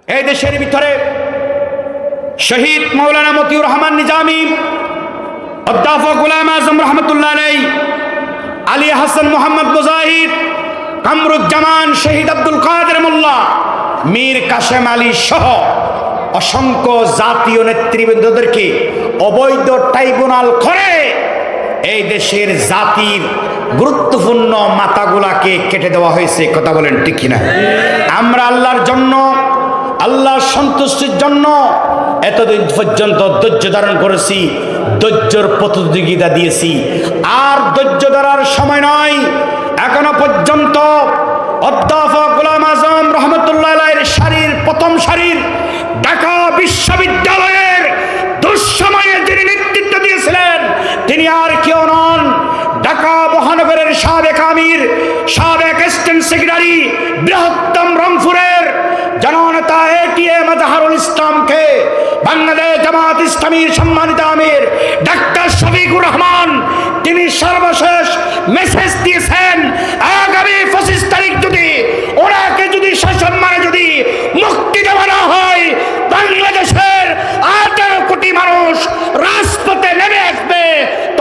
এই দেশের ভিতরে শহীদ মৌলানা মতিউর রহমান নিজামী, অধ্যাপক গোলাম আজম রহমতুল্লাহ আলাইহি, আলী হাসান মোহাম্মদ মুজাহিদ, কামরুজ্জামান, শহীদ আব্দুল কাদের মোল্লা, মীর কাশেম আলী সহ অসংখ্য জাতীয় নেতৃবৃন্দদেরকে অবৈধ ট্রাইব্যুনাল করে এই দেশের জাতির গুরুত্বপূর্ণ মাথাগুলাকে কেটে দেওয়া হয়েছে। কথা বলেন ঠিক কিনা? আমরা আল্লাহর জন্য, আল্লাহর সন্তুষ্টির জন্য এতদিন পর্যন্ত ধৈর্য ধারণ করেছি, ধৈর্যের প্রতিযোগিতা দিয়েছি। আর ধৈর্য ধরার সময় নয়। এখনো পর্যন্ত অধ্যাপক গোলাম আজম রহমতুল্লাহ আলাইহির সারির, প্রথম সারির ঢাকা বিশ্ববিদ্যালয়ের দুঃসময়ে যিনি নেতৃত্ব দিয়েছিলেন তিনি আর কেউ নন, ঢাকা মহানগরের সাবেক আমির, সাবেক অ্যাসিস্ট্যান্ট সেক্রেটারি, বৃহত্তম রংপুরের জননেতা এটিএম আজহারুল ইসলামকে বাংলাদেশ জামাত ইসলামীর সম্মানিত আমির ডাক্তার শফিকুর রহমান তিনি সর্বশেষ মেসেজ দিয়েছেন, আগামী 25 তারিখ যদি ওনাকে যদি সসম্মানে যদি মুক্তি দেওয়া না হয়, বাংলাদেশের 18 কোটি মানুষ রাজপথে নেমে আসবে,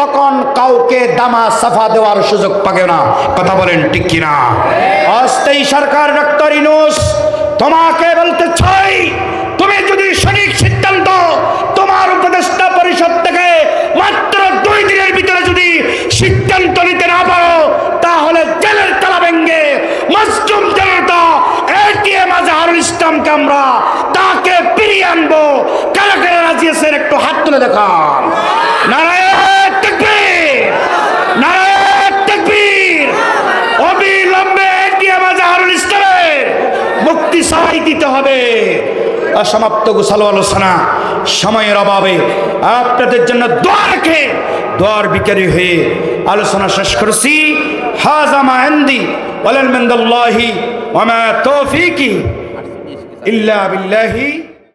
তখন কাউকে দামা সাফা দেওয়ার সুযোগ পাবে না। কথা বলেন ঠিক কিনা? অস্থায়ী সরকার ডক্টর ইউনূস, তোমাকে বলতে চাই, তুমি যদি সঠিক সিদ্ধান্ত তোমার উপদেষ্টা পরিষদ থেকে মাত্র 2 দিনের ভিতরে যদি সিদ্ধান্ত নিতে না পারো, তাহলে জেলের তালা ভেঙে মজলুম জনতা এটিএম আজহারুল ইসলামকে আমরা তাকে ফিরিয়ে আনবো। কারা কারা রাজি আছেন একটু হাত তুলে দেখান। নারায়ে তাকবীর, নারায়ে তাকবীর। অবিলম্বে এটিএম আজহারুল ইসলামের মুক্তি চাই দিতে হবে। অসমাপ্ত গোছালো আলোচনা সময়ের অভাবে আপনাদের জন্য দোয়া রেখে দোয়ার বিকারী হয়ে আলোচনা শেষ করেছি। হাযা মা ইনদি ওয়াল ইলমু ইনদাল্লাহি ওয়া মা তাওফীকি ইল্লা বিল্লাহি।